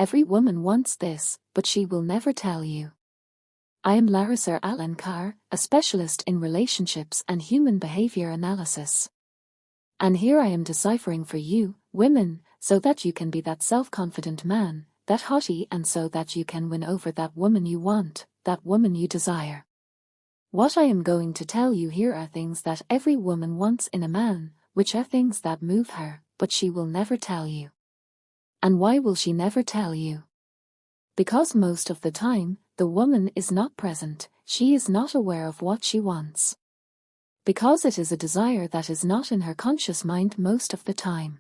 Every woman wants this, but she will never tell you. I am Larissa Alankar, a specialist in relationships and human behavior analysis. And here I am deciphering for you, women, so that you can be that self-confident man, that hottie, and so that you can win over that woman you want, that woman you desire. What I am going to tell you here are things that every woman wants in a man, which are things that move her, but she will never tell you. And why will she never tell you? Because most of the time, the woman is not present, she is not aware of what she wants. Because it is a desire that is not in her conscious mind most of the time.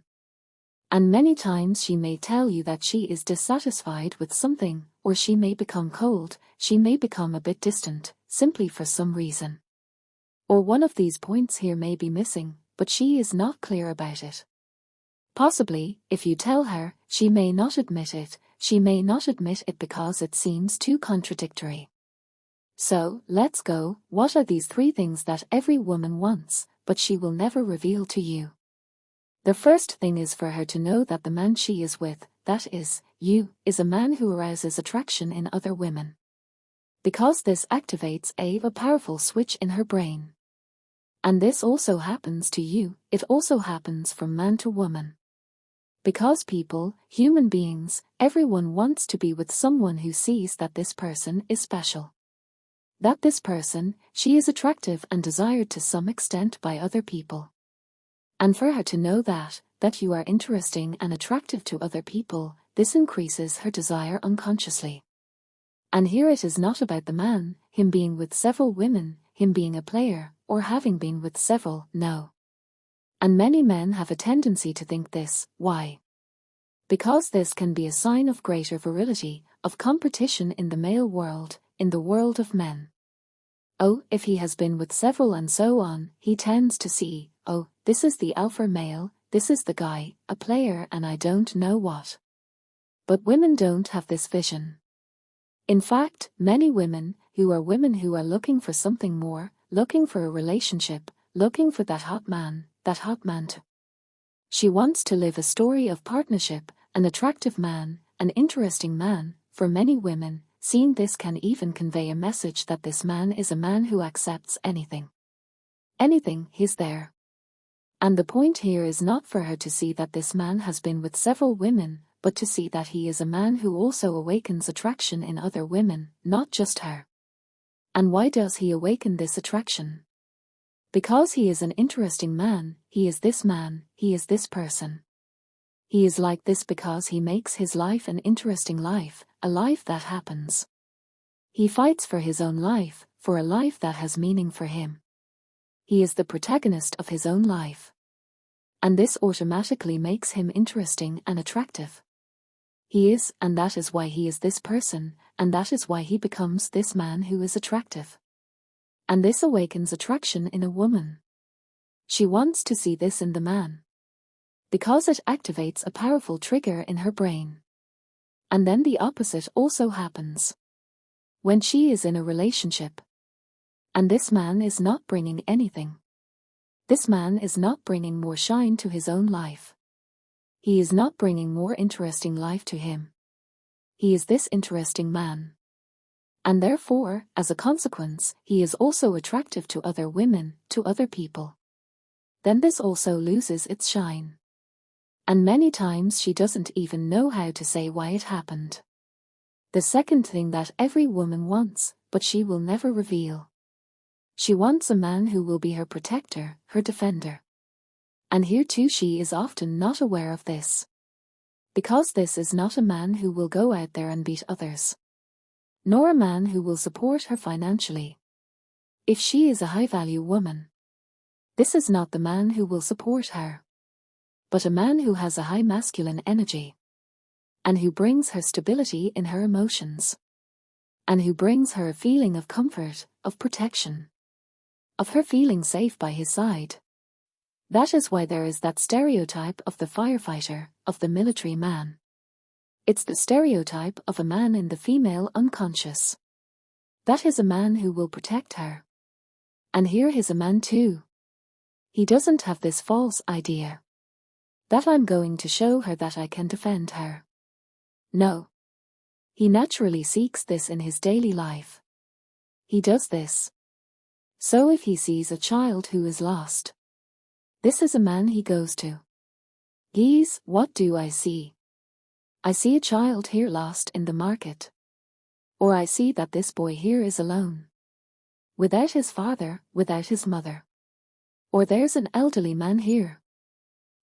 And many times she may tell you that she is dissatisfied with something, or she may become cold, she may become a bit distant, simply for some reason. Or one of these points here may be missing, but she is not clear about it. Possibly, if you tell her, she may not admit it, she may not admit it because it seems too contradictory. So, let's go. What are these 3 things that every woman wants, but she will never reveal to you? The first thing is for her to know that the man she is with, that is, you, is a man who arouses attraction in other women. Because this activates a powerful switch in her brain. And this also happens to you, it also happens from man to woman. Because people, human beings, everyone wants to be with someone who sees that this person is special. That this person, she is attractive and desired to some extent by other people. And for her to know that you are interesting and attractive to other people, this increases her desire unconsciously. And here it is not about the man, him being with several women, him being a player, or having been with several, no. And many men have a tendency to think this. Why? Because this can be a sign of greater virility, of competition in the male world, in the world of men. Oh, if he has been with several and so on, he tends to see, oh, this is the alpha male, this is the guy, a player and I don't know what. But women don't have this vision. In fact, many women who are looking for something more, looking for a relationship, looking for that hot man too. She wants to live a story of partnership, an attractive man, an interesting man. For many women, seeing this can even convey a message that this man is a man who accepts anything. Anything, he's there. And the point here is not for her to see that this man has been with several women, but to see that he is a man who also awakens attraction in other women, not just her. And why does he awaken this attraction? Because he is an interesting man, he is this person. He is like this because he makes his life an interesting life, a life that happens. He fights for his own life, for a life that has meaning for him. He is the protagonist of his own life. And this automatically makes him interesting and attractive. He is, and that is why he is this person, and that is why he becomes this man who is attractive. And this awakens attraction in a woman. She wants to see this in the man. Because it activates a powerful trigger in her brain. And then the opposite also happens. When she is in a relationship. And this man is not bringing anything. This man is not bringing more shine to his own life. He is not bringing more interesting life to him. He is this interesting man. And therefore, as a consequence, he is also attractive to other women, to other people. Then this also loses its shine. And many times she doesn't even know how to say why it happened. The second thing that every woman wants, but she will never reveal. She wants a man who will be her protector, her defender. And here too she is often not aware of this. Because this is not a man who will go out there and beat others. Nor a man who will support her financially. If she is a high-value woman. This is not the man who will support her. But a man who has a high masculine energy. And who brings her stability in her emotions. And who brings her a feeling of comfort, of protection. Of her feeling safe by his side. That is why there is that stereotype of the firefighter, of the military man. It's the stereotype of a man in the female unconscious. That is a man who will protect her. And here is a man too. He doesn't have this false idea. That I'm going to show her that I can defend her. No, He naturally seeks this in his daily life. He does this. So if he sees a child who is lost, this is a man he goes to. Geez, what do I see? I see a child here lost in the market. Or I see that this boy here is alone. Without his father, without his mother. Or there's an elderly man here,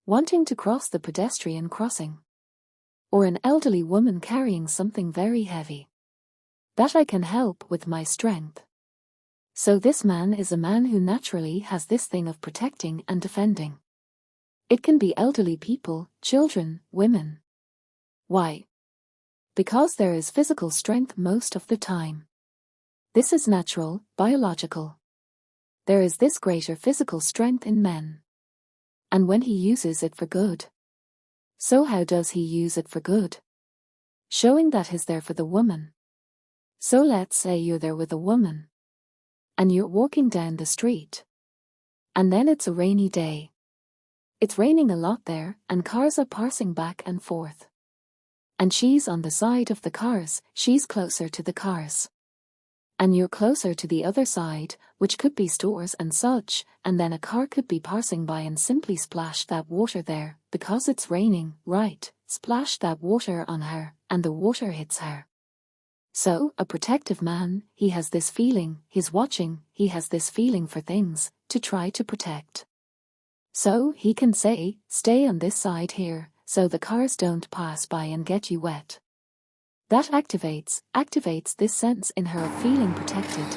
wanting to cross the pedestrian crossing. Or an elderly woman carrying something very heavy that I can help with my strength. So this man is a man who naturally has this thing of protecting and defending. It can be elderly people, children, women. Why? Because there is physical strength most of the time. This is natural, biological. There is this greater physical strength in men. And when he uses it for good. So how does he use it for good? Showing that he's there for the woman. So let's say you're there with a woman. And you're walking down the street. And then it's a rainy day. It's raining a lot there, and cars are passing back and forth. And she's on the side of the cars, she's closer to the cars. And you're closer to the other side, which could be stores and such, and then a car could be passing by and simply splash that water there, because it's raining, right? Splash that water on her, and the water hits her. So, a protective man, he has this feeling, he's watching, he has this feeling for things, to try to protect. So, he can say, stay on this side here, so the cars don't pass by and get you wet. That activates this sense in her of feeling protected.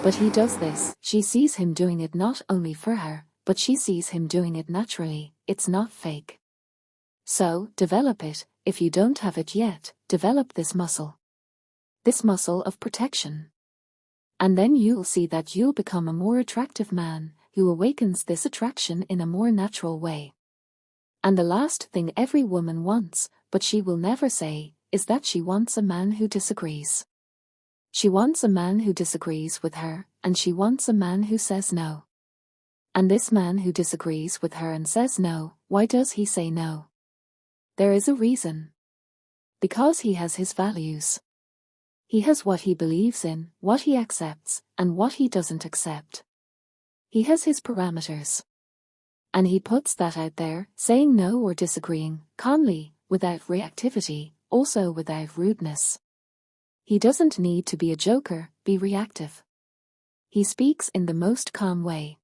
But he does this, she sees him doing it not only for her, but she sees him doing it naturally, it's not fake. So, develop it, if you don't have it yet, develop this muscle. This muscle of protection. And then you'll see that you'll become a more attractive man, who awakens this attraction in a more natural way. And the last thing every woman wants, but she will never say, is that she wants a man who disagrees. She wants a man who disagrees with her, and she wants a man who says no. And this man who disagrees with her and says no, why does he say no? There is a reason. Because he has his values. He has what he believes in, what he accepts, and what he doesn't accept. He has his parameters. And he puts that out there, saying no or disagreeing, calmly, without reactivity, also without rudeness. He doesn't need to be a joker, be reactive. He speaks in the most calm way.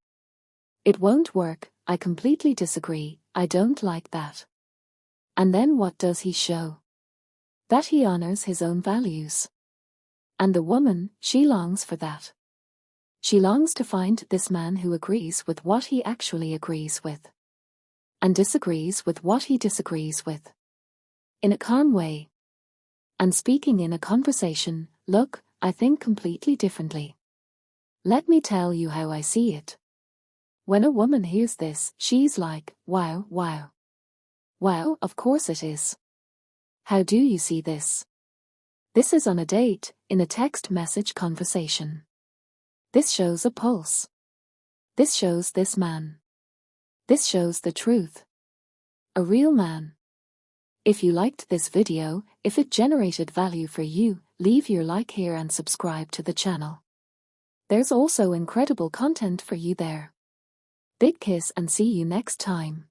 It won't work, I completely disagree, I don't like that. And then what does he show? That he honors his own values. And the woman, she longs for that. She longs to find this man who agrees with what he actually agrees with. And disagrees with what he disagrees with. In a calm way. And speaking in a conversation, look, I think completely differently. Let me tell you how I see it. When a woman hears this, she's like, wow, wow. Wow, of course it is. How do you see this? This is on a date, in a text message conversation. This shows a pulse. This shows this man. This shows the truth. A real man. If you liked this video, if it generated value for you, leave your like here and subscribe to the channel. There's also incredible content for you there. Big kiss and see you next time.